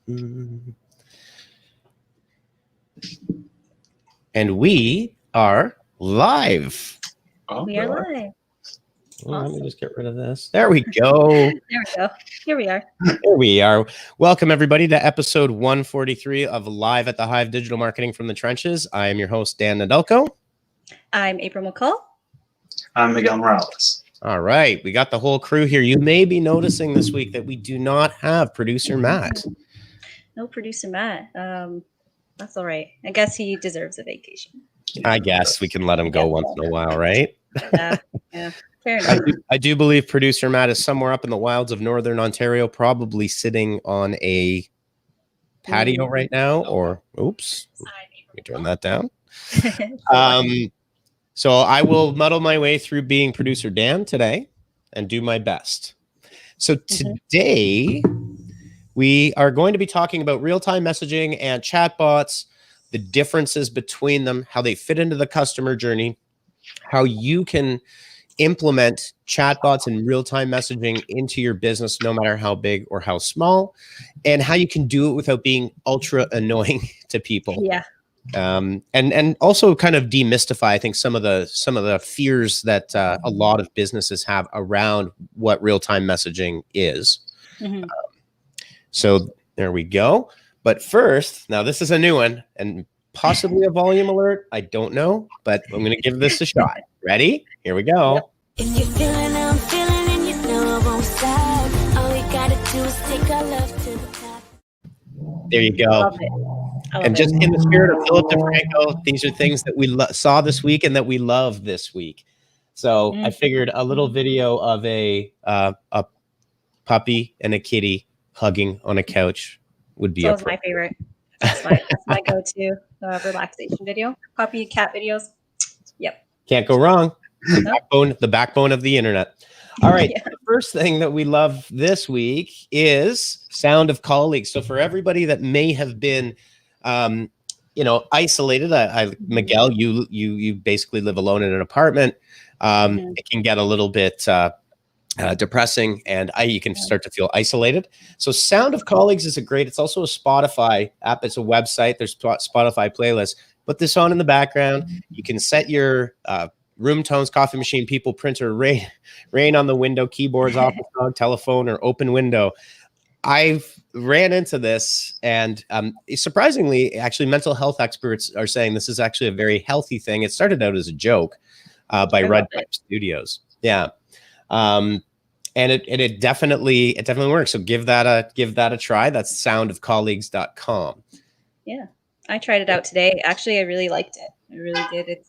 And we are live. We are live. Well, awesome. Let me just get rid of this. There we go. There we go. Here we are. Here we are. Welcome, everybody, to episode 143 of Live at the Hive Digital Marketing from the Trenches. I am your host, Dan Nadelko. I'm April McCall. I'm Miguel Morales. All right. We got the whole crew here. You may be noticing this week that we do not have producer Matt. No producer Matt. That's all right. I guess he deserves a vacation. I guess we can let him go once in a while, right? Yeah. Fair enough. I do believe producer Matt is somewhere up in the wilds of Northern Ontario, probably sitting on a patio right now, or oops, let me turn that down. So I will muddle my way through being producer Dan today and do my best. So today we are going to be talking about real-time messaging and chatbots, the differences between them, how they fit into the customer journey, how you can implement chatbots and real-time messaging into your business, no matter how big or how small, and how you can do it without being ultra annoying to people. Yeah. And also kind of demystify, I think, some of the fears that a lot of businesses have around what real-time messaging is. So there we go. But first, now this is a new one and possibly a volume alert. I don't know, but I'm going to give this a shot. Ready? Here we go. Yep. If you're feeling, I'm feeling, and you know I won't stop. All we gotta do is take our love to the top. There you go. Love it. And just in the spirit of Philip DeFranco, these are things that we saw this week and that we love this week. So I figured a little video of a puppy and a kitty hugging on a couch would be my favorite. That's my go-to relaxation video. Puppy and cat videos. Yep. Can't go wrong. The backbone of the internet. All right. The first thing that we love this week is sound of colleagues. So for everybody that may have been, isolated, Miguel, you basically live alone in an apartment. It can get a little bit depressing, and you can start to feel isolated. So sound of colleagues is it's also a Spotify app. It's a website. There's Spotify playlists. Put this on in the background. You can set your room tones, coffee machine, people, printer, rain on the window, keyboards, office dog, telephone, or open window. I've ran into this, and surprisingly, actually, mental health experts are saying this is actually a very healthy thing. It started out as a joke by Red Pipe Studios. Yeah. And it definitely works. So give that a try. That's soundofcolleagues.com. Yeah. I tried it out today. Actually, I really liked it. I really did.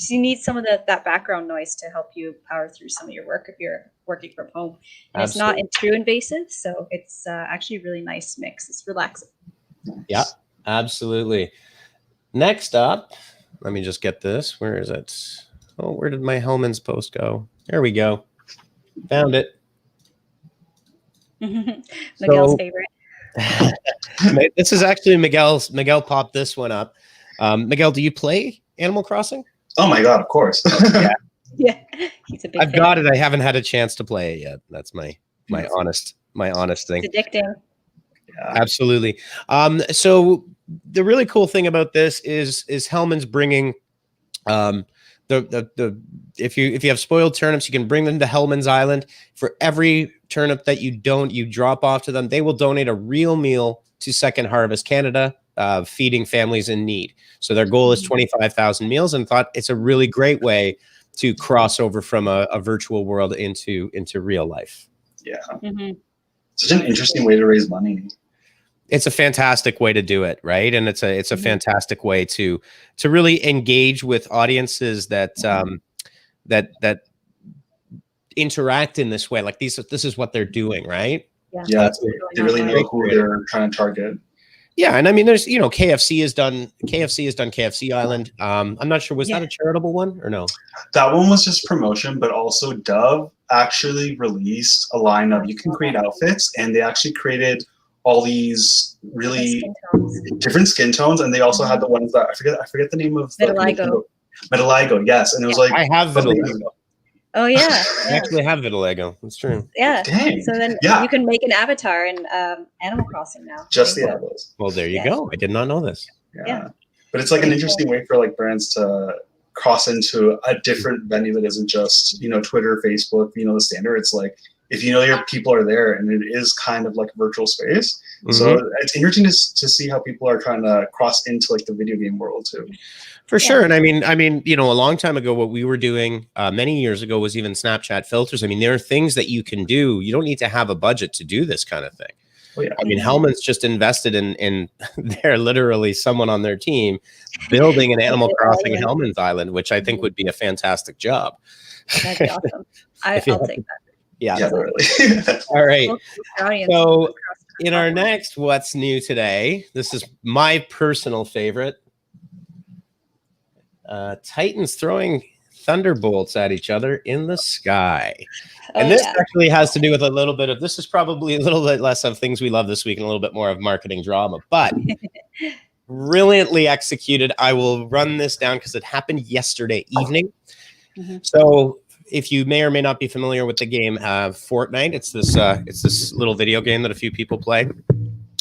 You need some of that background noise to help you power through some of your work if you're working from home. And it's not too invasive, so it's actually a really nice mix. It's relaxing. Yeah, absolutely. Next up, let me just get this. Where is it? Oh, where did my Hellman's post go? There we go. Found it. Miguel's favorite. This is actually Miguel popped this one up. Miguel, do you play Animal Crossing? Oh my God, of course. Yeah. He's a big I've got it. I haven't had a chance to play it yet. That's my honest thing. It's addicting. Yeah. Absolutely. So the really cool thing about this is Hellman's bringing if you have spoiled turnips, you can bring them to Hellman's Island. For every turnip that you drop off to them, they will donate a real meal to Second Harvest Canada, feeding families in need. So their goal is 25,000 meals, and thought it's a really great way to cross over from a virtual world into real life. Yeah. Such an interesting way to raise money. It's a fantastic way to do it, right? And it's a fantastic way to really engage with audiences that that interact in this way. Like this is what they're doing, right? Yeah, they really know who they're trying to target. Yeah, and I mean, there's KFC has done KFC Island. I'm not sure, was that a charitable one or no? That one was just promotion, but also Dove actually released a line of you can create outfits, and they actually created all these really different skin tones, and they also had the ones that I forget the name of. Vitiligo. Vitiligo, yes, and it was like I have vitiligo. Oh yeah, I actually have vitiligo. That's true. yeah. Dang. So then Yeah. you can make an avatar in Animal Crossing now. Just the apples. Well, there you Yeah. go. I did not know this. Yeah. But it's like an Pretty interesting way for like brands to cross into a different venue that isn't just, Twitter, Facebook, the standard. It's like, if your people are there and it is kind of like a virtual space. So it's interesting to see how people are trying to cross into like the video game world too. For sure. And I mean, a long time ago, what we were doing many years ago was even Snapchat filters. I mean, there are things that you can do. You don't need to have a budget to do this kind of thing. Oh, yeah. I mean, Hellman's just invested in they're literally someone on their team building an Animal Crossing Hellman's Island, which I think would be a fantastic job. That'd be awesome. I'll take that. Yeah. Really. All right. So in in our next What's New Today, this is my personal favorite. Titans throwing thunderbolts at each other in the sky. And this actually has to do with a little bit of, this is probably a little bit less of things we love this week and a little bit more of marketing drama, but brilliantly executed. I will run this down because it happened yesterday evening. So if you may or may not be familiar with the game Fortnite, it's this little video game that a few people play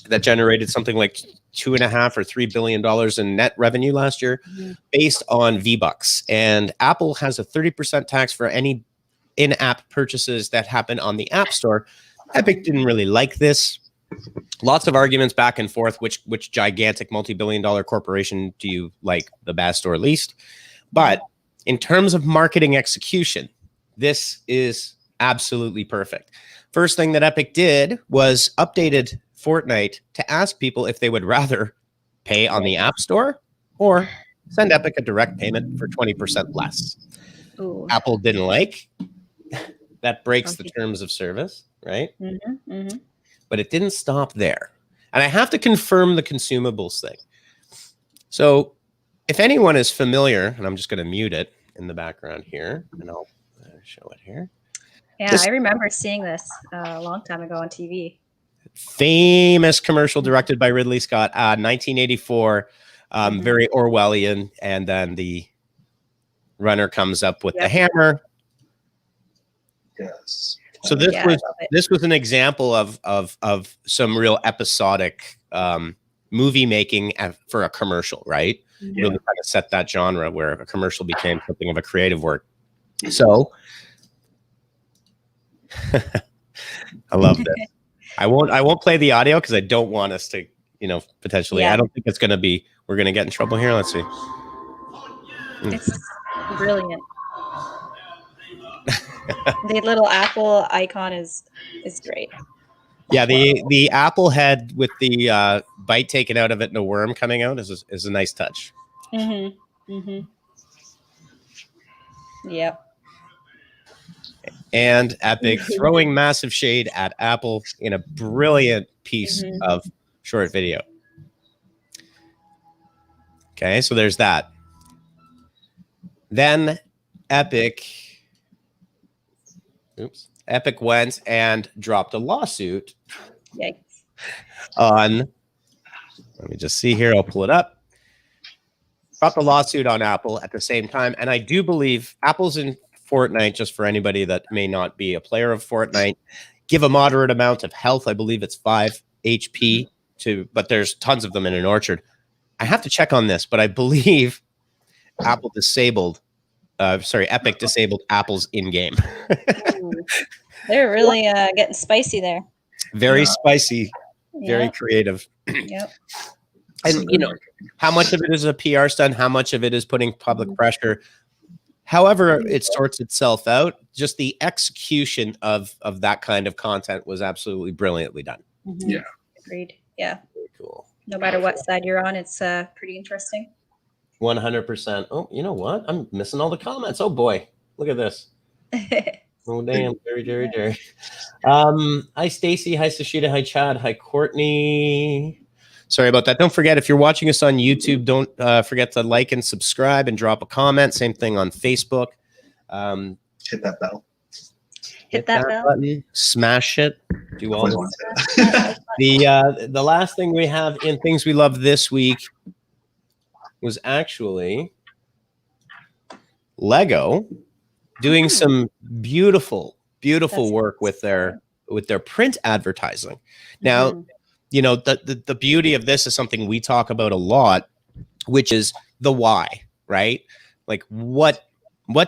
that generated something like $2.5 or $3 billion in net revenue last year, based on V-Bucks. And Apple has a 30% tax for any in-app purchases that happen on the App Store. Epic didn't really like this. Lots of arguments back and forth. Which gigantic multi-billion-dollar corporation do you like the best or least? But in terms of marketing execution, this is absolutely perfect. First thing that Epic did was updated Fortnite to ask people if they would rather pay on the App Store or send Epic a direct payment for 20% less. Ooh. Apple didn't like. That breaks the terms of service, right? But it didn't stop there. And I have to confirm the consumables thing. So if anyone is familiar, and I'm just going to mute it in the background here, and I'll show it here. Yeah, I remember seeing this a long time ago on TV. Famous commercial directed by Ridley Scott, 1984, very Orwellian, and then the runner comes up with the hammer. Yes. So this was an example of some real episodic movie making for a commercial, right? Really kind of set that genre where a commercial became something of a creative work. So I love this. I won't play the audio because I don't want us to, potentially. I don't think it's going to be. We're going to get in trouble here. Let's see. It's brilliant. The little apple icon is great. Yeah, the apple head with the bite taken out of it and a worm coming out is a nice touch. Yep. And Epic throwing massive shade at Apple in a brilliant piece of short video. Okay, so there's that. Then Epic went and dropped a lawsuit on, let me just see here, I'll pull it up. Dropped a lawsuit on Apple at the same time. And I do believe Apple's in Fortnite, just for anybody that may not be a player of Fortnite, give a moderate amount of health. I believe it's 5 HP but there's tons of them in an orchard. I have to check on this, but I believe Epic disabled Apple's in-game. They're really getting spicy there. Very spicy, very creative. Yep. And how much of it is a PR stunt? How much of it is putting public pressure? However it sorts itself out, just the execution of that kind of content was absolutely brilliantly done. Yeah. Agreed. Yeah. Very cool. No matter what side you're on, it's pretty interesting. 100%. Oh, you know what? I'm missing all the comments. Oh boy, look at this. Oh damn, Jerry. Hi Stacy, hi Sashita, hi Chad, hi Courtney. Sorry about that. Don't forget, if you're watching us on YouTube, don't forget to like and subscribe and drop a comment. Same thing on Facebook. Hit that bell. Hit that bell button. Smash it. Do all the last thing we have in things we love this week was actually Lego doing some beautiful That's work with their print advertising. Now, Mhm. you know, the beauty of this is something we talk about a lot, which is the why, right? Like what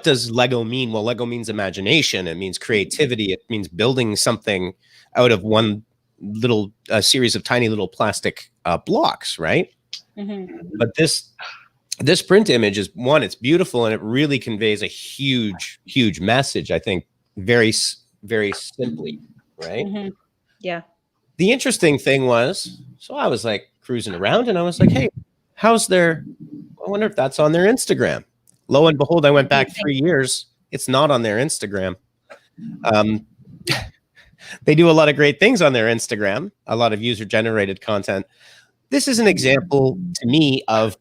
does Lego mean? Well, Lego means imagination. It means creativity. It means building something out of one little series of tiny little plastic blocks, right? Mhm. But this print image is one, it's beautiful, and it really conveys a huge message, I think, very simply, right? Mhm. Yeah. The interesting thing was, so I was like cruising around and I was like, hey, I wonder if that's on their Instagram. Lo and behold, I went back 3 years. It's not on their Instagram. They do a lot of great things on their Instagram, a lot of user generated content. This is an example to me of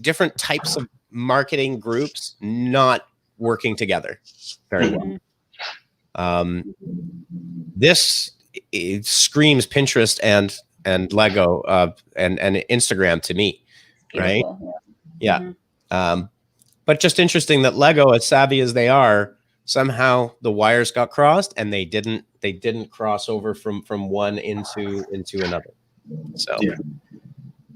different types of marketing groups not working together very well. This it screams Pinterest and Lego and Instagram to me, right? Beautiful. Yeah. But just interesting that Lego, as savvy as they are, somehow the wires got crossed and they didn't cross over from one into another. So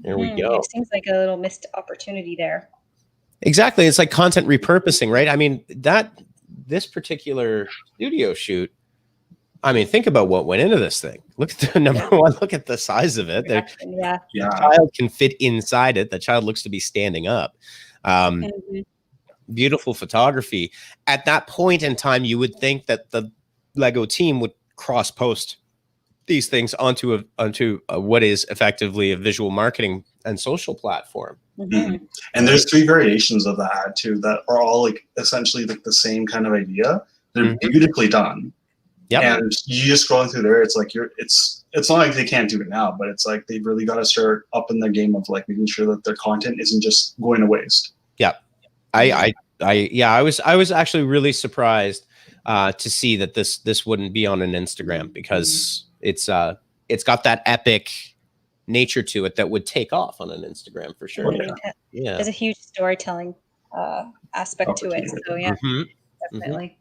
there we go. It seems like a little missed opportunity there. Exactly. It's like content repurposing, right? I mean, this particular studio shoot, I mean, think about what went into this thing. Look at the number one, look at the size of it. The child can fit inside it. The child looks to be standing up. Beautiful photography. At that point in time, you would think that the Lego team would cross post these things onto what is effectively a visual marketing and social platform. And there's 3 variations of the ad too that are all like essentially like the same kind of idea. They're beautifully done. Yeah, and you just scrolling through there, it's like it's not like they can't do it now, but it's like they've really got to start up in the game of like making sure that their content isn't just going to waste. Yeah, I was actually really surprised to see that this wouldn't be on an Instagram, because it's got that epic nature to it that would take off on an Instagram for sure. Yeah, there's a huge storytelling aspect to it. So yeah, definitely.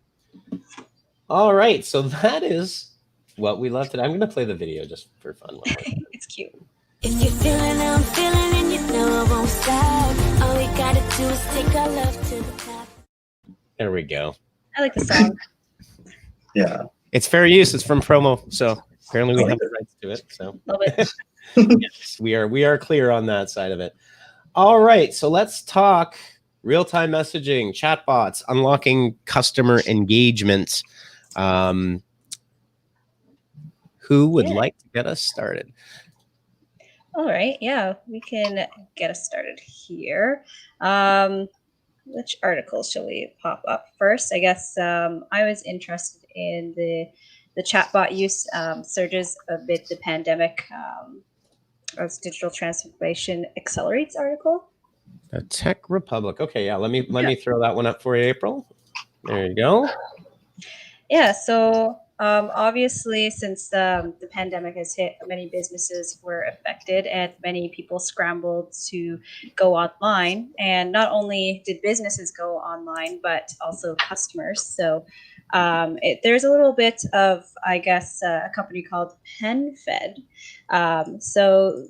All right, so that is what we left it. I'm going to play the video just for fun. It's cute. If you're feeling how I'm feeling and you know I won't stop, all we gotta do is take our love to the top. There we go. I like the song. Yeah. It's fair use. It's from promo, so apparently we have the rights to it. So love it. Yes, we are clear on that side of it. All right, so let's talk real-time messaging, chatbots, unlocking customer engagement. Who would like to get us started? All right, yeah, we can get us started here. Which article shall we pop up first? I guess I was interested in the chatbot use surges amid the pandemic as digital transformation accelerates article. The Tech Republic. Okay, yeah, let me throw that one up for you, April. There you go. Yeah, so obviously, since the pandemic has hit, many businesses were affected and many people scrambled to go online. And not only did businesses go online, but also customers. So there's a little bit of, I guess, a company called Penfed. So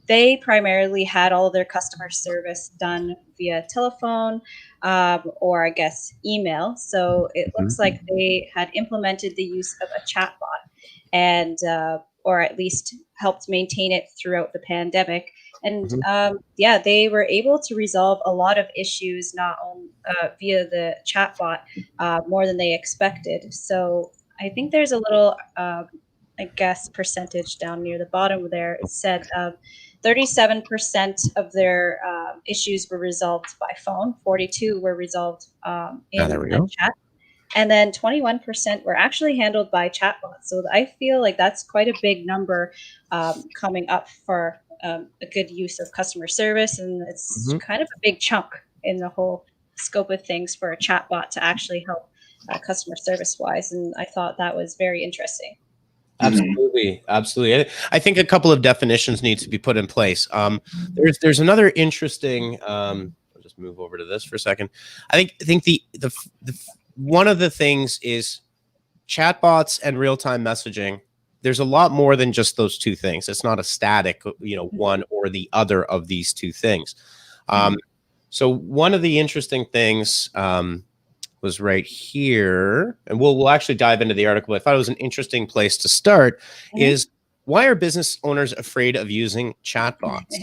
they primarily had all of their customer service done via telephone or I guess email. So it looks like they had implemented the use of a chatbot and or at least helped maintain it throughout the pandemic. And they were able to resolve a lot of issues not only via the chatbot more than they expected. So I think there's a little I guess percentage down near the bottom there. It said 37% of their issues were resolved by phone, 42 were resolved in chat, and then 21% were actually handled by chatbots. So I feel like that's quite a big number coming up for a good use of customer service, and it's kind of a big chunk in the whole scope of things for a chatbot to actually help customer service wise. And I thought that was very interesting. Absolutely. I think a couple of definitions need to be put in place. There's another interesting. I'll just move over to this for a second. I think the one of the things is chatbots and real-time messaging. There's a lot more than just those two things. It's not a static, one or the other of these two things. So one of the interesting things was right here, and we'll actually dive into the article. I thought it was an interesting place to start. Is why are business owners afraid of using chatbots?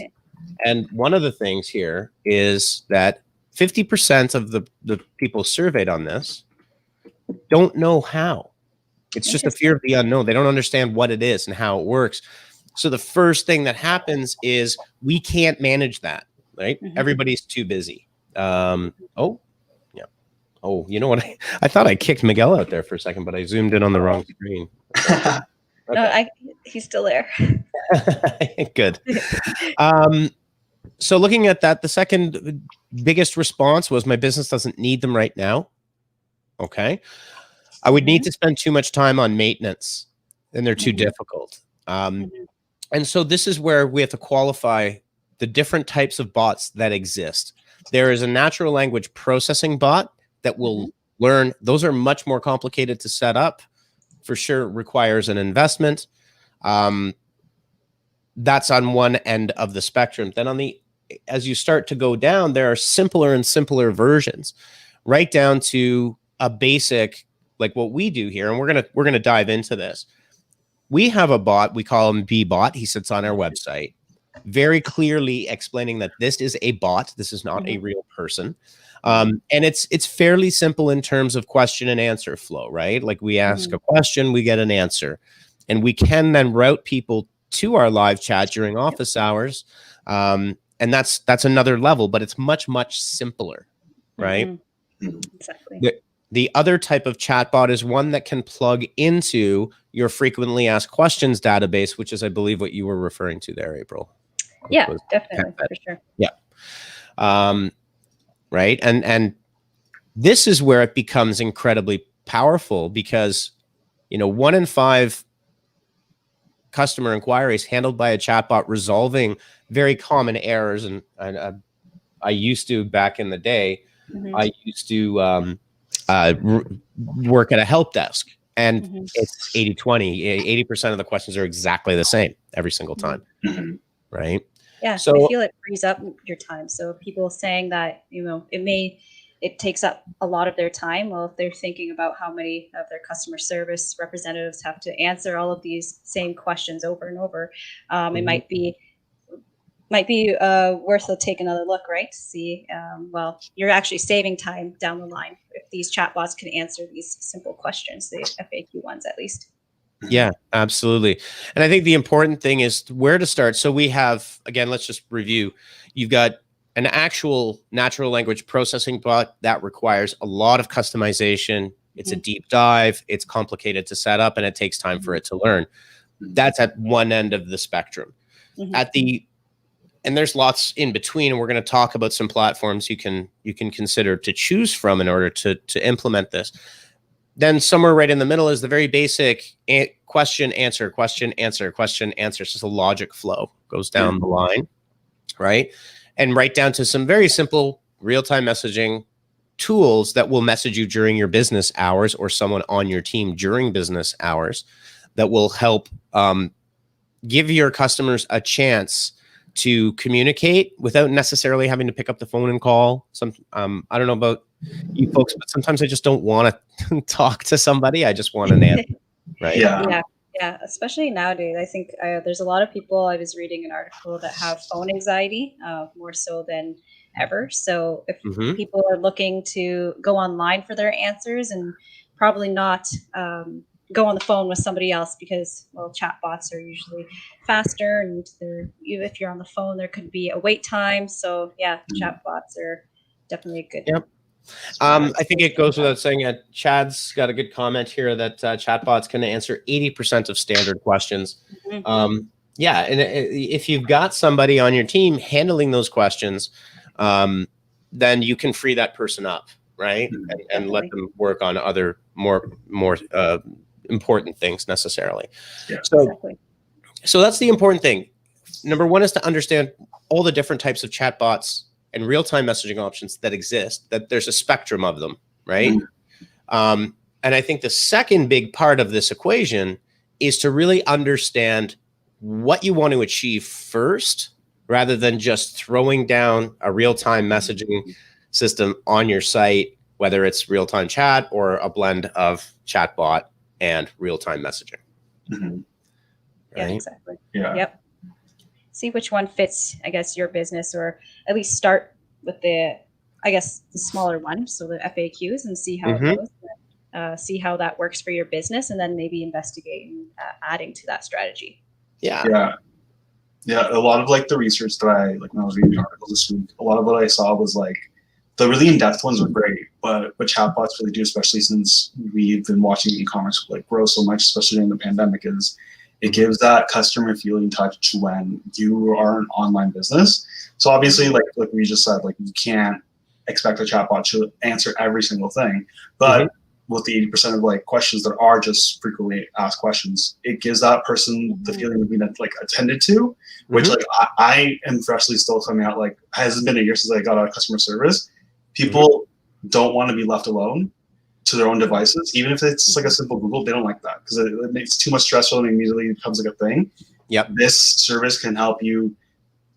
And one of the things here is that 50% of the people surveyed on this don't know how. It's just a fear of the unknown. They don't understand what it is and how it works. So the first thing that happens is we can't manage that, right? Everybody's too busy. Oh, you know what? I thought I kicked Miguel out there for a second, but I zoomed in on the wrong screen. Okay. No, he's still there. Good. So looking at that, the second biggest response was my business doesn't need them right now. Okay. I would need to spend too much time on maintenance and they're too difficult. And so this is where we have to qualify the different types of bots that exist. There is a natural language processing bot that will learn. Those are much more complicated to set up. For sure, requires an investment. That's on one end of the spectrum. Then as you start to go down, there are simpler and simpler versions, right down to a basic, like what we do here. And we're gonna dive into this. We have a bot, we call him B-Bot. He sits on our website, very clearly explaining that this is a bot. This is not a real person. And it's fairly simple in terms of question and answer flow, right? Like we ask a question, we get an answer, and we can then route people to our live chat during office hours. And that's another level, but it's much, much simpler, right? Exactly. The other type of chatbot is one that can plug into your frequently asked questions database, which is, I believe, what you were referring to there, April. Yeah, definitely, for sure. Yeah. Right. And this is where it becomes incredibly powerful because, 1 in 5 customer inquiries handled by a chatbot resolving very common errors. And I used to, back in the day, I used to work at a help desk, and it's 80-20. 80% of the questions are exactly the same every single time. Right. Yeah, so I feel it frees up your time. So people saying that, it takes up a lot of their time. Well, if they're thinking about how many of their customer service representatives have to answer all of these same questions over and over, it might be worth to take another look, right? To see, well, you're actually saving time down the line if these chatbots can answer these simple questions, the FAQ ones at least. Yeah, absolutely. And I think the important thing is where to start. So we have, again, let's just review. You've got an actual natural language processing bot that requires a lot of customization. It's a deep dive. It's complicated to set up and it takes time for it to learn. That's at one end of the spectrum. And there's lots in between. And we're going to talk about some platforms you can consider to choose from in order to implement this. Then somewhere right in the middle is the very basic question, answer, question, answer, question, answer. It's just a logic flow goes down the line, right? And right down to some very simple real-time messaging tools that will message you during your business hours or someone on your team during business hours that will help give your customers a chance to communicate without necessarily having to pick up the phone and call. I don't know about you folks, but sometimes I just don't want to talk to somebody. I just want an answer, right? Yeah. Especially nowadays, I think there's a lot of people. I was reading an article that have phone anxiety more so than ever. So if people are looking to go online for their answers and probably not go on the phone with somebody else because, well, chatbots are usually faster, and if you're on the phone, there could be a wait time. So yeah, chatbots are definitely a good. Yep. I think it goes without saying. Chad's got a good comment here that chatbots can answer 80% of standard questions. Yeah, and if you've got somebody on your team handling those questions, then you can free that person up, right, and let them work on other more important things necessarily. So that's the important thing. Number one is to understand all the different types of chatbots and real-time messaging options that exist, that there's a spectrum of them, right? And I think the second big part of this equation is to really understand what you want to achieve first, rather than just throwing down a real-time messaging system on your site, whether it's real-time chat or a blend of chatbot and real-time messaging. Mm-hmm. Yeah, Right? exactly. Yeah. Yep. See which one fits, I guess, your business, or at least start with the smaller one. So the FAQs, and see how it goes. See how that works for your business, and then maybe investigate adding to that strategy. Yeah. A lot of like the research that I like when I was reading the articles this week, a lot of what I saw was like the really in-depth ones were great, but what chatbots really do, especially since we've been watching e-commerce like grow so much, especially during the pandemic, is it gives that customer feeling touch when you are an online business. So obviously, like we just said, like you can't expect a chatbot to answer every single thing, but with the 80% of like questions that are just frequently asked questions, it gives that person the feeling of being like attended to, which like I am freshly still coming out, like hasn't been a year since I got out of customer service. People don't want to be left alone to their own devices, even if it's like a simple Google. They don't like that because it makes too much stressful and immediately it becomes like a thing. This service can help you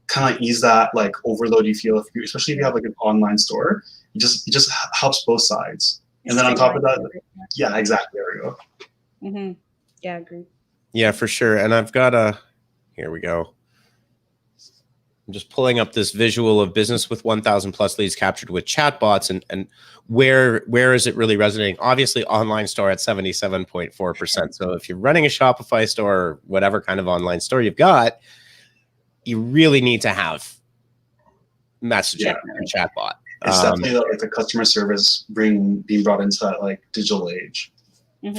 kind of ease that like overload you feel, especially if you have like an online store. It just helps both sides. And then on top of that, yeah, exactly. There we go. Yeah, agreed. Yeah, for sure. And I've got here we go. I'm just pulling up this visual of business with 1,000 plus leads captured with chatbots, and where is it really resonating? Obviously, online store at 77.4%. So if you're running a Shopify store or whatever kind of online store you've got, you really need to have messaging and chatbot. It's definitely like the customer service being brought into that like digital age.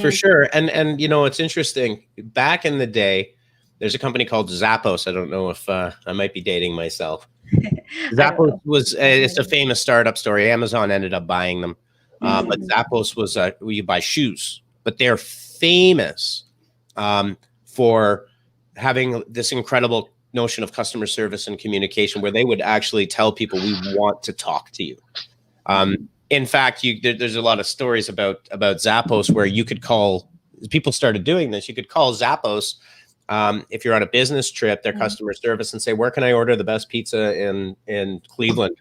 For sure. And you know, it's interesting. Back in the day, there's a company called Zappos. I don't know if I might be dating myself. Zappos was it's a famous startup story. Amazon ended up buying them. But Zappos was where you buy shoes. But they're famous for having this incredible notion of customer service and communication, where they would actually tell people, we want to talk to you. In fact, there's a lot of stories about Zappos where you could call, people started doing this, you could call Zappos if you're on a business trip, their customer service, and say, where can I order the best pizza in Cleveland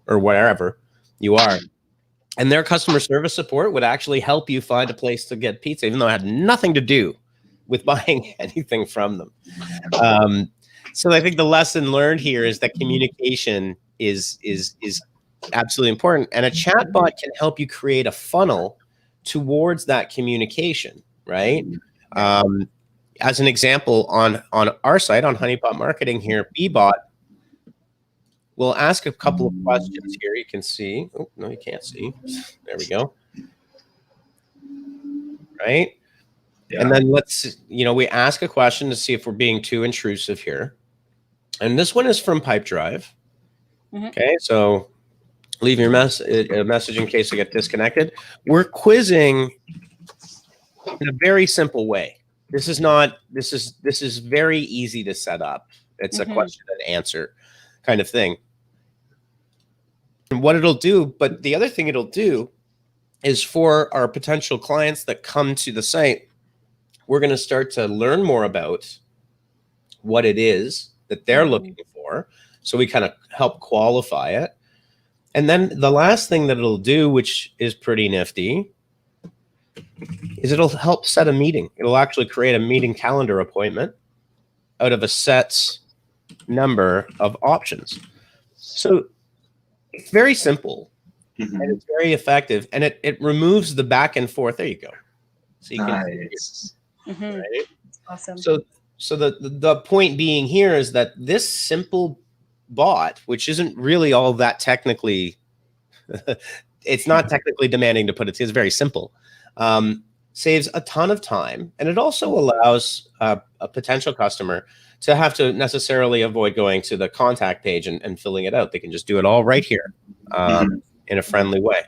or wherever you are? And their customer service support would actually help you find a place to get pizza, even though it had nothing to do with buying anything from them. So I think the lesson learned here is that communication is absolutely important, and a chatbot can help you create a funnel towards that communication, right? As an example, on our site, on Honeypot Marketing here, Bbot will ask a couple of questions here. You can see. Oh, no, you can't see. There we go. Right? Yeah. And then we ask a question to see if we're being too intrusive here. And this one is from Pipedrive. Okay, so leave your a message in case I get disconnected. We're quizzing in a very simple way. This is very easy to set up. It's a question and answer kind of thing. And what it'll do, but the other thing it'll do is for our potential clients that come to the site, we're going to start to learn more about what it is that they're looking for. So we kind of help qualify it. And then the last thing that it'll do, which is pretty nifty, is it'll help set a meeting. It'll actually create a meeting calendar appointment out of a set number of options. So it's very simple and it's very effective, and it removes the back and forth. There you go. So you can right? Awesome. So the point being here is that this simple bot, which isn't really all that technically, it's not technically demanding to put it. It's very simple. Saves a ton of time, and it also allows a potential customer to have to necessarily avoid going to the contact page and filling it out. They can just do it all right here in a friendly way.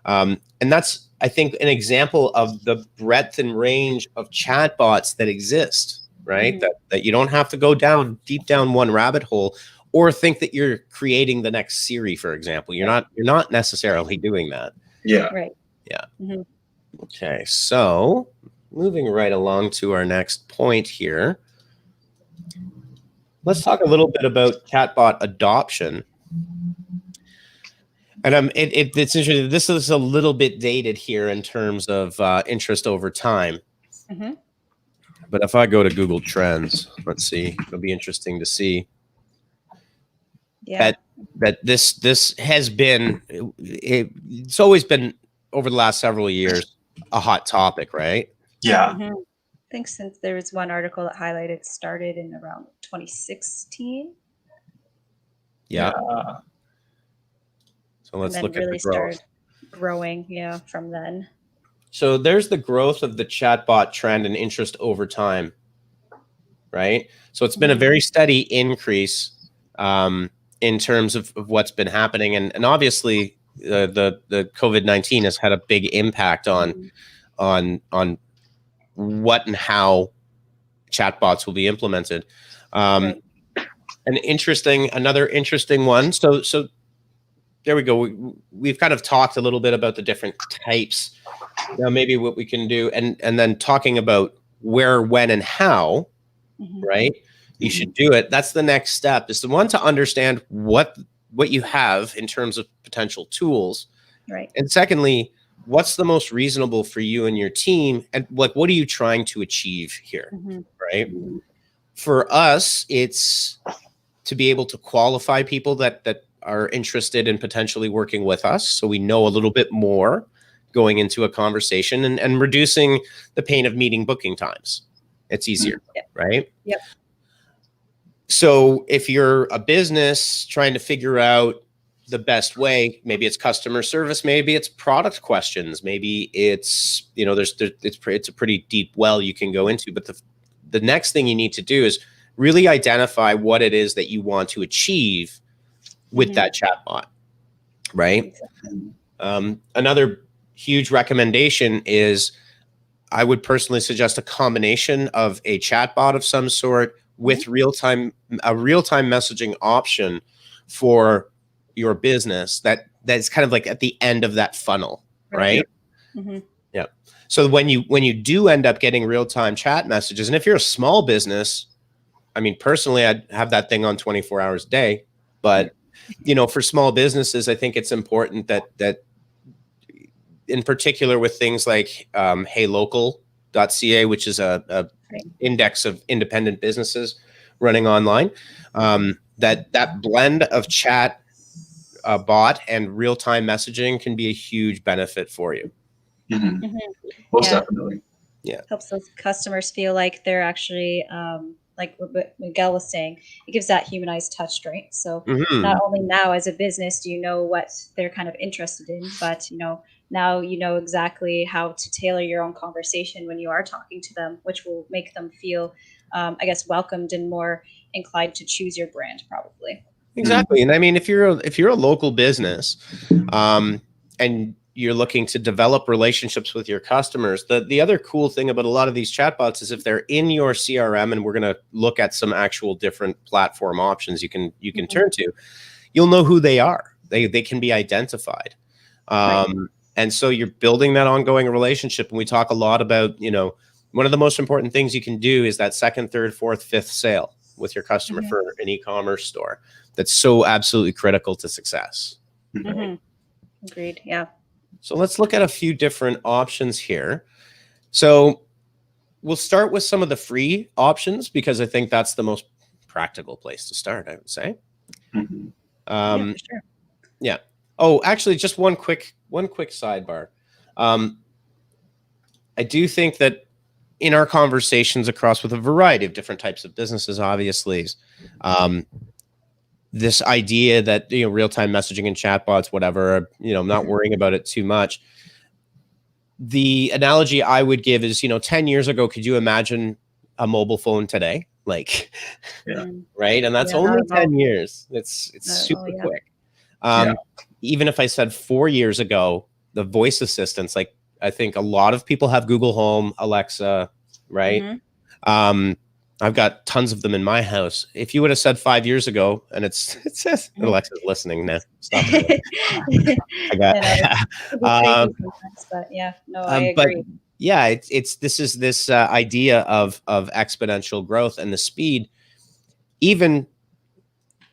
And that's, I think, an example of the breadth and range of chatbots that exist, right? That you don't have to go deep down one rabbit hole or think that you're creating the next Siri, for example. You're not necessarily doing that. Yeah. Right. Yeah. Okay, so moving right along to our next point here. Let's talk a little bit about chatbot adoption. And it's interesting. This is a little bit dated here in terms of interest over time. Mhm. But if I go to Google Trends, let's see, it'll be interesting to see Yeah. that this has been, it's always been over the last several years a hot topic, right? Yeah. Mhm. I think since there was one article that highlighted it started in around 2016. Yeah. Yeah. So let's and look then at really the growth. started growing, yeah, from then. So there's the growth of the chatbot trend and interest over time, right? So it's been a very steady increase in terms of what's been happening, and obviously the COVID-19 has had a big impact on what and how chatbots will be implemented. Right. Another interesting one. So there we go. We've kind of talked a little bit about the different types. Now maybe what we can do, and then talking about where, when, and how, right? You should do it. That's the next step, is the one to understand what you have in terms of potential tools. Right. And secondly, what's the most reasonable for you and your team? And like, what are you trying to achieve here? Right. For us, it's to be able to qualify people that are interested in potentially working with us, so we know a little bit more going into a conversation, and reducing the pain of meeting booking times. It's easier, right? Yep. So if you're a business trying to figure out the best way, maybe it's customer service, maybe it's product questions, maybe it's, you know, it's a pretty deep well you can go into. But the next thing you need to do is really identify what it is that you want to achieve with that chatbot, right? Another huge recommendation is, I would personally suggest a combination of a chatbot of some sort with a real-time messaging option for your business that's kind of like at the end of that funnel, right? Yeah. So when you do end up getting real-time chat messages, and if you're a small business, I mean, personally, I'd have that thing on 24 hours a day, but you know, for small businesses, I think it's important that in particular with things like heylocal.ca, which is a index of independent businesses running online, that blend of chat bot and real-time messaging can be a huge benefit for you. Most definitely. Yeah. Helps those customers feel like they're actually, like what Miguel was saying, it gives that humanized touch, right? So not only now as a business do you know what they're kind of interested in, but you know, now you know exactly how to tailor your own conversation when you are talking to them, which will make them feel, I guess, welcomed and more inclined to choose your brand, probably. Exactly. And I mean, if you're a local business, and you're looking to develop relationships with your customers, the other cool thing about a lot of these chatbots is if they're in your CRM, and we're going to look at some actual different platform options you can turn to, you'll know who they are. They can be identified. And so you're building that ongoing relationship. And we talk a lot about, you know, one of the most important things you can do is that second, third, fourth, fifth sale with your customer for an e-commerce store. That's so absolutely critical to success. Agreed. Yeah. So let's look at a few different options here. So we'll start with some of the free options, because I think that's the most practical place to start, I would say. Yeah, for sure. Yeah. Oh, actually, just one quick sidebar. I do think that in our conversations across with a variety of different types of businesses, obviously, this idea that, you know, real-time messaging and chatbots, whatever, you know, I'm not worrying about it too much. The analogy I would give is, you know, 10 years ago, could you imagine a mobile phone today? Like, right? And that's only 10 years. It's super quick. Even if I said 4 years ago, the voice assistants, like, I think a lot of people have Google Home, Alexa, right? I'm I've got tons of them in my house. If you would have said 5 years ago, and it says Alexa's listening now. Stop it. I got. But yeah, no, I agree. But yeah, it's this idea of exponential growth and the speed. Even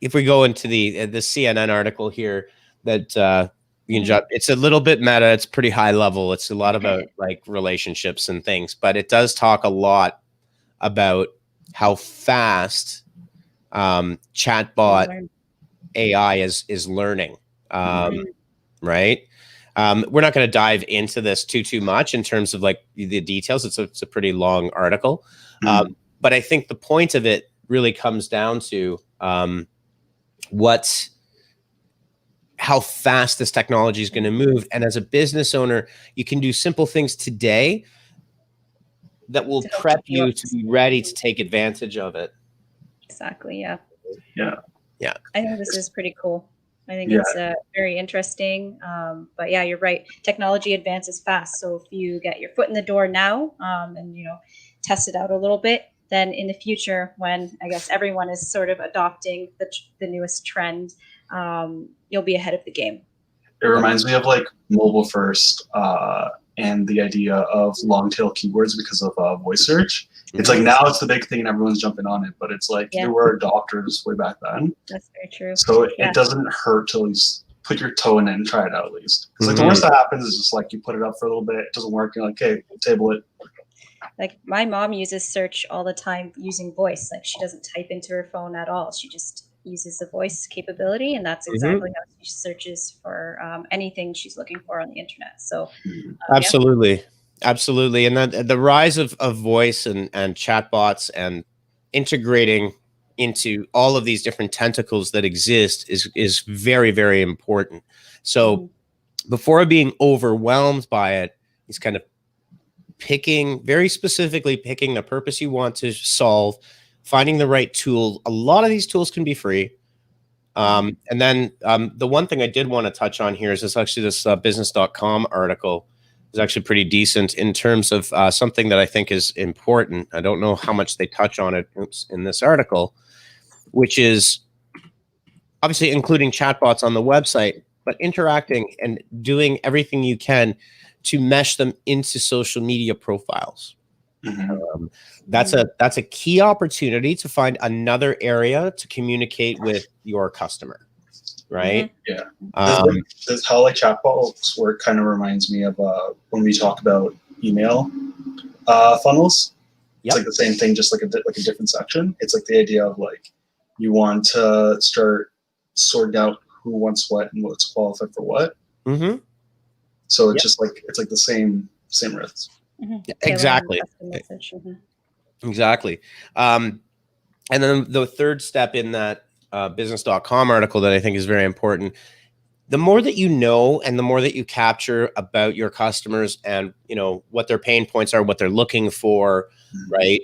if we go into the CNN article here that it's a little bit meta, it's pretty high level. It's a lot about like relationships and things, but it does talk a lot about how fast chatbot AI is learning. Right. We're not going to dive into this too much in terms of like the details. It's a pretty long article. But I think the point of it really comes down to how fast this technology is going to move. And as a business owner, you can do simple things today that will prep you to be ready to take advantage of it. Exactly. Yeah. Yeah. I think this is pretty cool. I think it's very interesting. But yeah, you're right. Technology advances fast. So if you get your foot in the door now and, test it out a little bit, then in the future, when I guess everyone is sort of adopting the newest trend, you'll be ahead of the game. It reminds me of like mobile first and the idea of long tail keywords because of voice search. It's like now it's the big thing and everyone's jumping on it, but it's like there were adopters way back then. That's very true. So it doesn't hurt to at least put your toe in it and try it out at least. Because like the worst that happens is just like you put it up for a little bit, it doesn't work, you're like, okay, we'll table it. Like my mom uses search all the time using voice. Like she doesn't type into her phone at all. She just uses the voice capability, and that's exactly how she searches for anything she's looking for on the internet. So absolutely. And the rise of voice and chatbots and integrating into all of these different tentacles that exist is very, very important. So before being overwhelmed by it, he's kind of very specifically picking the purpose you want to solve, finding the right tool. A lot of these tools can be free. And then the one thing I did want to touch on here is this Businesscom article is actually pretty decent in terms of something that I think is important. I don't know how much they touch on it in this article, which is obviously including chatbots on the website, but interacting and doing everything you can to mesh them into social media profiles. That's a key opportunity to find another area to communicate with your customer, right? Yeah. This how like chatbots work kind of reminds me of when we talk about email funnels. It's like the same thing, just like a different section. It's like the idea of like you want to start sorting out who wants what and what's qualified for what. So it's just like it's like the same risks. Exactly. Exactly. And then the third step in that Business.com article that I think is very important, the more that you know and the more that you capture about your customers and what their pain points are, what they're looking for, right?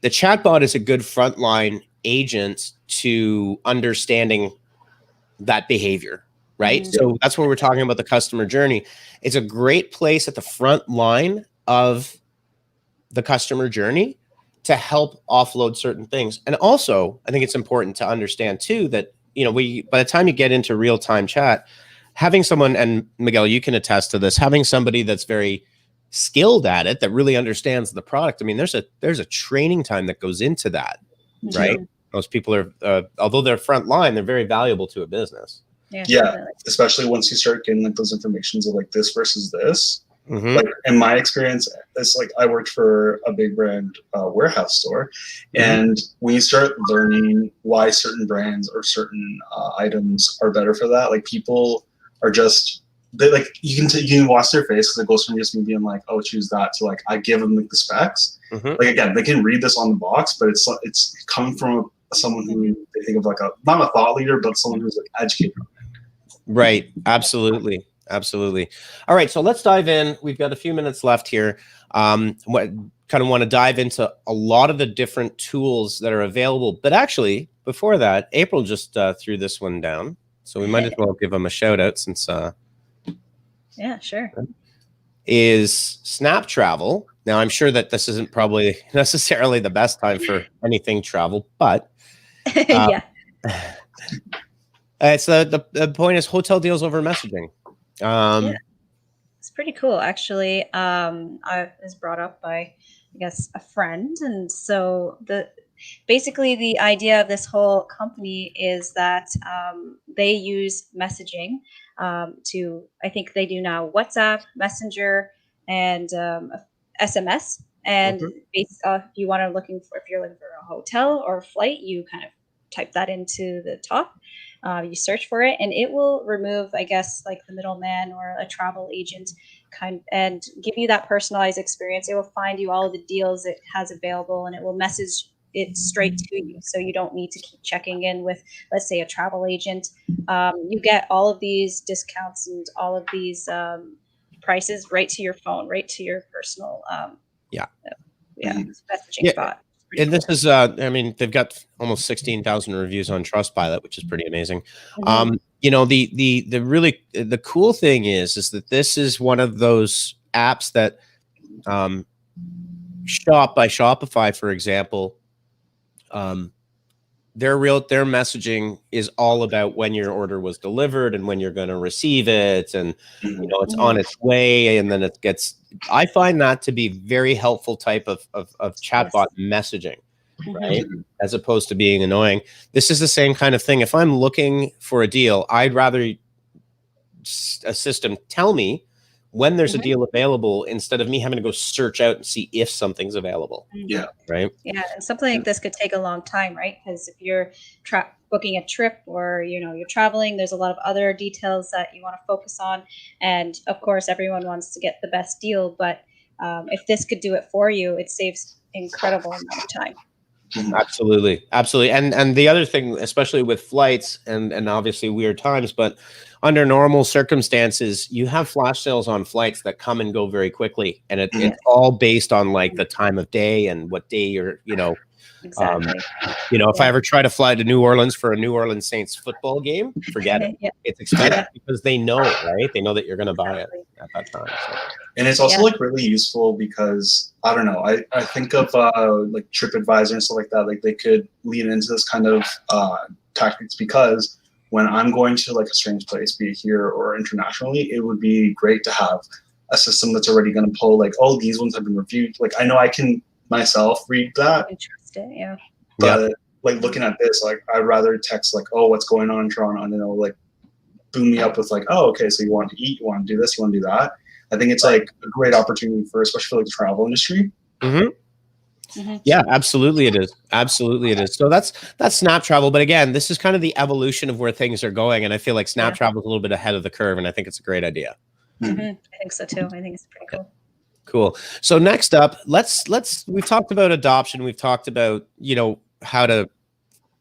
The chatbot is a good frontline agent to understanding that behavior. Right. So that's what we're talking about, the customer journey. It's a great place at the front line of the customer journey to help offload certain things. And also, I think it's important to understand too that, by the time you get into real-time chat, having someone, and Miguel, you can attest to this, having somebody that's very skilled at it, that really understands the product. I mean, there's a training time that goes into that, right? Most people are, although they're front line, they're very valuable to a business. Yeah, especially once you start getting like those informations of like this versus this. Like in my experience, it's like I worked for a big brand warehouse store, and when you start learning why certain brands or certain items are better for that, like people are just you can watch their face because it goes from just me being like, oh, choose that, to like I give them like the specs. Like again, they can read this on the box, but it's coming from someone who they think of like not a thought leader, but someone who's like educated. Right. Absolutely. All right. So let's dive in. We've got a few minutes left here. Kind of want to dive into a lot of the different tools that are available. But actually, before that, April just threw this one down. So we might as well give them a shout out since. Yeah, sure. Is Snap Travel Now, I'm sure that this isn't probably necessarily the best time for anything travel, but Yeah. it's the point is hotel deals over messaging. Yeah. It's pretty cool, actually. I was brought up by, I guess, a friend, and so basically the idea of this whole company is that they use messaging to, I think they do now WhatsApp, Messenger, and SMS. And based off, if you're looking for a hotel or a flight, you kind of type that into the top. You search for it, and it will remove, I guess, like the middleman or a travel agent and give you that personalized experience. It will find you all of the deals it has available, and it will message it straight to you, so you don't need to keep checking in with, let's say, a travel agent. You get all of these discounts and all of these prices right to your phone, right to your personal messaging spot. And this is, I mean, they've got almost 16,000 reviews on Trustpilot, which is pretty amazing. You know, the cool thing is that this is one of those apps that Shop by Shopify, for example, their messaging is all about when your order was delivered and when you're going to receive it, and you know, it's on its way, and then it gets. I find that to be very helpful type of chatbot messaging, right? As opposed to being annoying. This is the same kind of thing. If I'm looking for a deal, I'd rather a system tell me when there's a deal available instead of me having to go search out and see if something's available. Yeah. Right. Yeah. And something like this could take a long time, right? Because if you're booking a trip or, you know, you're traveling, there's a lot of other details that you want to focus on. And of course, everyone wants to get the best deal. But if this could do it for you, it saves incredible amount of time. Absolutely. Absolutely. And the other thing, especially with flights and obviously weird times, but under normal circumstances, you have flash sales on flights that come and go very quickly. And it's all based on like the time of day and what day you're, you know, Exactly. You know, if I ever try to fly to New Orleans for a New Orleans Saints football game, forget it. It's expensive because they know, right? They know that you're going to buy it at that time. So. And it's also like really useful because I don't know. I think of like TripAdvisor and stuff like that. Like they could lean into this kind of tactics because when I'm going to like a strange place, be it here or internationally, it would be great to have a system that's already going to pull like, oh, these ones have been reviewed. Like I know I can myself read that. Yeah. But like looking at this, like I'd rather text like, oh, what's going on in Toronto, and then it'll like boom me up with like, oh, okay, so you want to eat, you want to do this, you want to do that. I think it's like a great opportunity for, especially for like the travel industry. Yeah, absolutely it is. Absolutely it is. So that's Snap Travel. But again, this is kind of the evolution of where things are going. And I feel like Snap Travel is a little bit ahead of the curve. And I think it's a great idea. I think so too. I think it's pretty cool. Cool. So next up, we've talked about adoption. We've talked about, you know, how to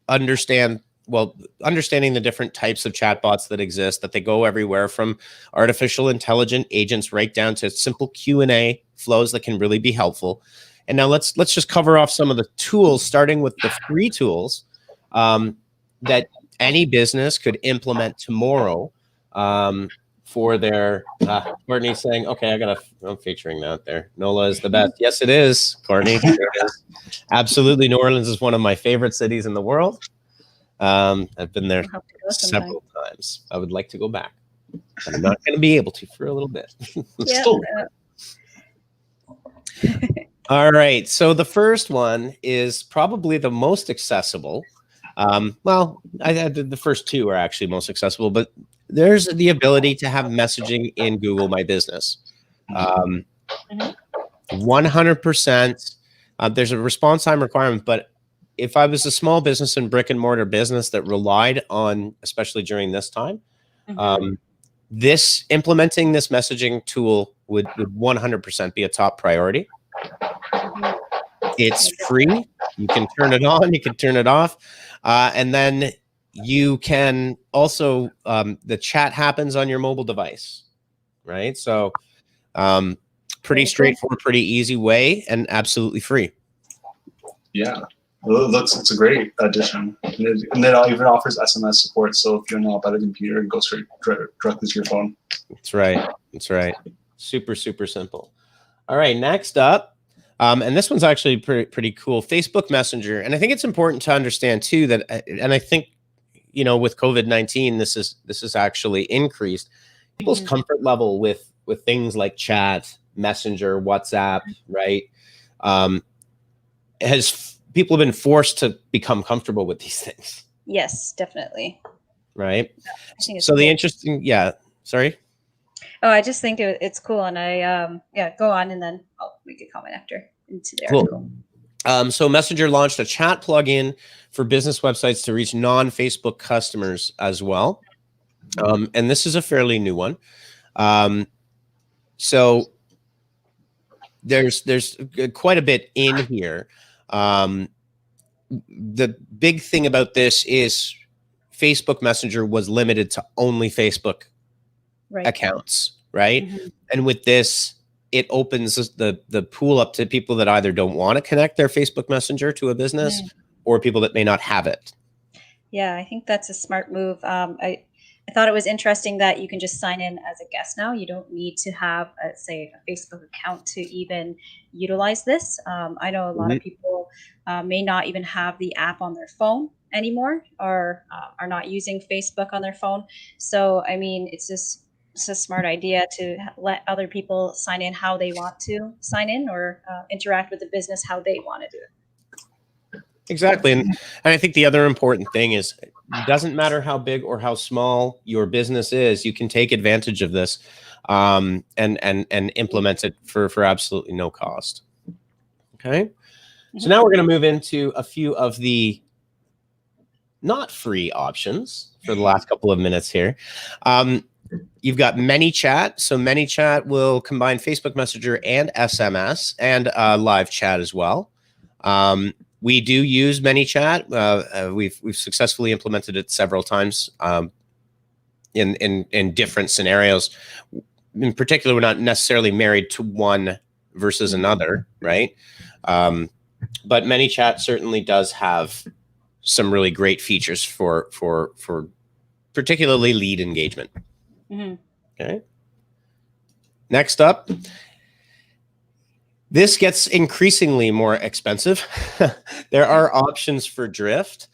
understanding the different types of chatbots that exist, that they go everywhere from artificial intelligent agents right down to simple Q&A flows that can really be helpful. And now let's just cover off some of the tools, starting with the free tools that any business could implement tomorrow for their Courtney's saying, okay, I'm featuring that there. NOLA is the best. Yes, it is, Courtney. There it is. Absolutely. New Orleans is one of my favorite cities in the world. I've been there several times. I would like to go back. I'm not going to be able to for a little bit. All right. So the first one is probably the most accessible. Well, the first two are actually most accessible, but there's the ability to have messaging in Google My Business. 100%. There's a response time requirement, but if I was a small business and brick and mortar business that relied on, especially during this time, implementing this messaging tool would 100% be a top priority. It's free. You can turn it on, you can turn it off. And then you can also, the chat happens on your mobile device, right? So pretty straightforward, pretty easy way, and absolutely free. Yeah. Well, it's a great addition. And it even offers SMS support. So if you're not by the computer, it goes directly to your phone. That's right. That's right. Super, super simple. All right. Next up, And this one's actually pretty cool. Facebook Messenger. And I think it's important to understand too that, and I think, with COVID-19, this is actually increased people's comfort level with things like chat, Messenger, WhatsApp, right? People have been forced to become comfortable with these things. Yes, definitely. Right. I think it's so cool. The interesting, sorry. Oh, I just think it's cool, and I go on, and then I'll make a comment after into the article. So Messenger launched a chat plugin for business websites to reach non-Facebook customers as well, and this is a fairly new one. So there's quite a bit in here. The big thing about this is Facebook Messenger was limited to only Facebook accounts, right? And with this, it opens the pool up to people that either don't want to connect their Facebook Messenger to a business or people that may not have it. Yeah, I think that's a smart move. I thought it was interesting that you can just sign in as a guest now. You don't need to have, say, a Facebook account to even utilize this. I know a lot of people may not even have the app on their phone anymore, or are not using Facebook on their phone. So, I mean, it's a smart idea to let other people sign in how they want to sign in, or interact with the business how they want to do it. Exactly. And I think the other important thing is it doesn't matter how big or how small your business is, you can take advantage of this and implement it for absolutely no cost. Okay. So now we're going to move into a few of the not free options for the last couple of minutes here. You've got ManyChat. So ManyChat will combine Facebook Messenger and SMS and live chat as well. We do use ManyChat. We've successfully implemented it several times in different scenarios. In particular, we're not necessarily married to one versus another, right? But ManyChat certainly does have some really great features for particularly lead engagement. Okay. Next up. This gets increasingly more expensive. There are options for Drift.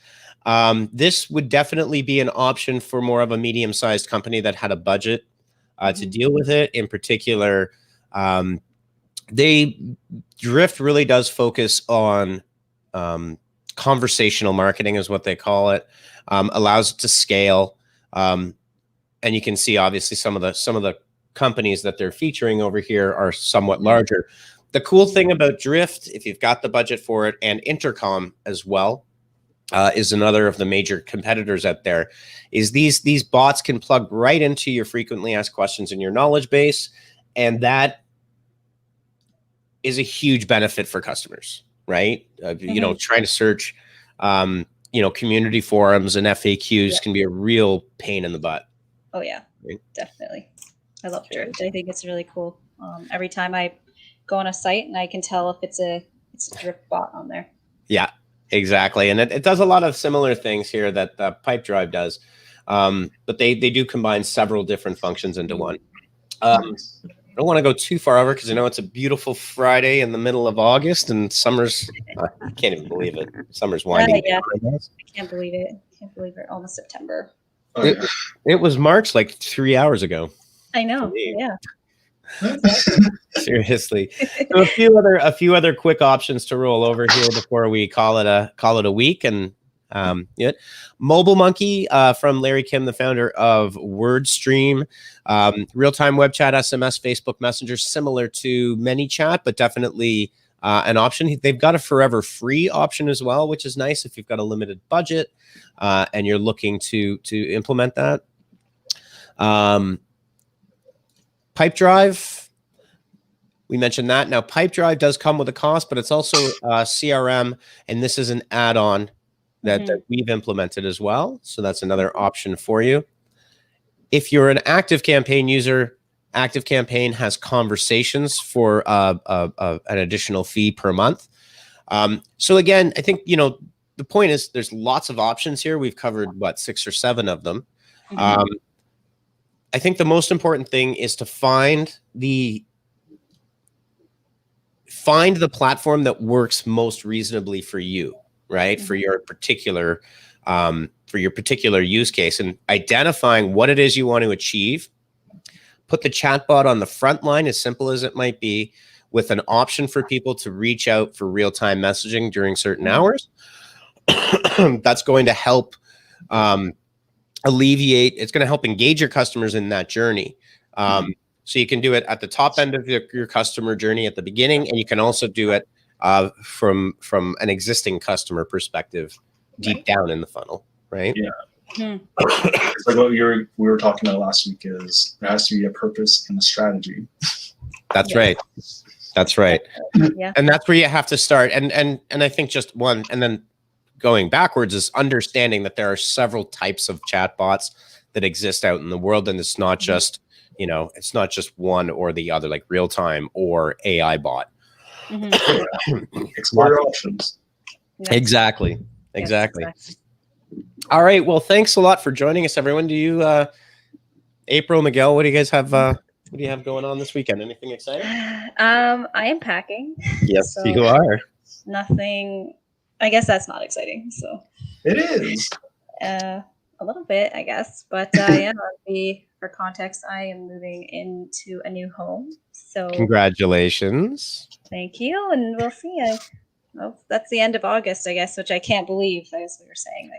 This would definitely be an option for more of a medium-sized company that had a budget to deal with it. In particular, Drift really does focus on conversational marketing, is what they call it. Allows it to scale, and you can see obviously some of the companies that they're featuring over here are somewhat larger. The cool thing about Drift, if you've got the budget for it, and Intercom as well, is another of the major competitors out there, is these bots can plug right into your frequently asked questions in your knowledge base, and that is a huge benefit for customers, right? Trying to search, community forums and FAQs can be a real pain in the butt. Oh yeah, definitely. I love Drift. I think it's really cool. Every time I go on a site and I can tell if it's a Driftbot on there. Yeah, exactly. And it does a lot of similar things here that Pipedrive does. But they do combine several different functions into one. I don't want to go too far over because I know it's a beautiful Friday in the middle of August and summer's, I can't even believe it. Summer's winding down. I can't believe it. Almost September. It was March like 3 hours ago. I know. Yeah. Seriously. So a few other quick options to roll over here before we call it a week. And Mobile Monkey from Larry Kim, the founder of WordStream, real-time web chat, SMS, Facebook Messenger, similar to ManyChat, but definitely an option. They've got a forever free option as well, which is nice if you've got a limited budget and you're looking to implement that. Pipedrive, we mentioned that. Now, Pipedrive does come with a cost, but it's also CRM, and this is an add-on that we've implemented as well. So that's another option for you. If you're an ActiveCampaign user, ActiveCampaign has conversations for an additional fee per month. So again, I think, the point is there's lots of options here. We've covered, 6 or 7 of them. I think the most important thing is to find the find the platform that works most reasonably for you, right? For your particular use case, and identifying what it is you want to achieve. Put the chatbot on the front line, as simple as it might be, with an option for people to reach out for real-time messaging during certain hours. That's going to help alleviate, it's going to help engage your customers in that journey. So you can do it at the top end of your customer journey at the beginning, and you can also do it from an existing customer perspective deep down in the funnel, right? Yeah. It's like what we were talking about last week is there has to be a purpose and a strategy. That's right. That's right. Yeah. And that's where you have to start. And I think just one, and then going backwards is understanding that there are several types of chatbots that exist out in the world. And it's not just, it's not just one or the other, like real time or AI bot. Explore your options. Yeah. Exactly. Yes, Exactly. All right. Well, thanks a lot for joining us, everyone. Do you, April, Miguel, what do you guys have? What do you have going on this weekend? Anything exciting? I am packing. Yes, so you are. Nothing. I guess that's not exciting. So It is. a little bit, I guess. But yeah, for context, I am moving into a new home. So Congratulations. thank you, and we'll see. Well, that's the end of August, I guess, which I can't believe. That's what you're saying.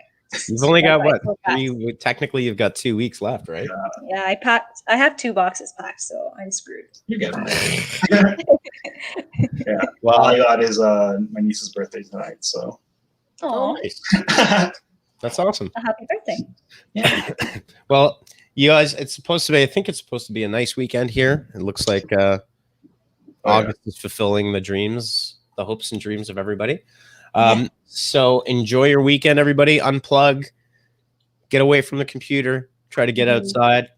You've only got what? so fast. Technically, you've got 2 weeks left, right? Yeah, I packed. I have 2 boxes packed, so I'm screwed. You get it. Yeah. Well, all I got is my niece's birthday tonight, so. Oh, nice. That's awesome. a happy birthday! Yeah. Well, you guys, I think it's supposed to be a nice weekend here. It looks like August is fulfilling the hopes and dreams of everybody. So enjoy your weekend, everybody. Unplug, get away from the computer, try to get outside.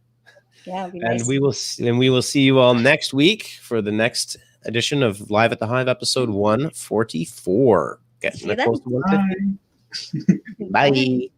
Yeah, it'd be And nice. we will see you all next week for the next edition of Live at the Hive, episode 144. Getting See you close to 150. Bye.